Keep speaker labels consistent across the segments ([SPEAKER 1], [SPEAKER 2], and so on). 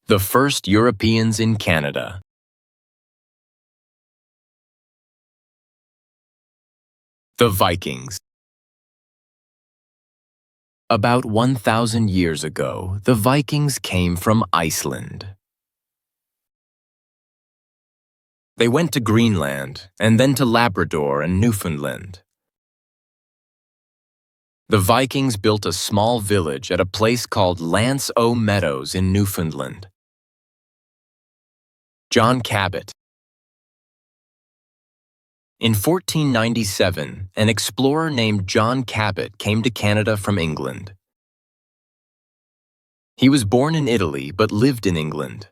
[SPEAKER 1] The first Europeans in Canada. The Vikings. About 1,000 years ago, the Vikings came from Iceland. They went to Greenland and then to Labrador and Newfoundland. The Vikings built a small village at a place called L'Anse aux Meadows in Newfoundland. John Cabot. In 1497, an explorer named John Cabot came to Canada from England. He was born in Italy but lived in England.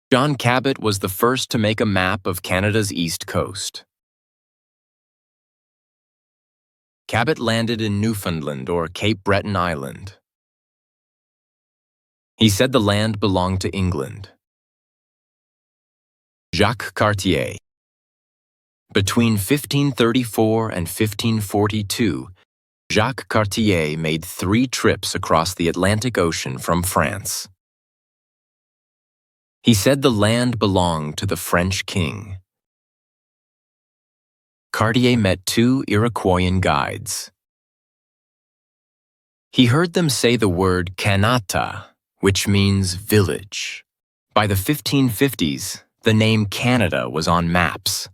[SPEAKER 1] John Cabot was the first to make a map of Canada's east coast. Cabot landed in Newfoundland or Cape Breton Island. He said the land belonged to England. Jacques Cartier. Between 1534 and 1542, Jacques Cartier made 3 trips across the Atlantic Ocean from France. He said the land belonged to the French king. Cartier met 2 Iroquoian guides. He heard them say the word Kanata, which means village. By the 1550s, the name Canada was on maps.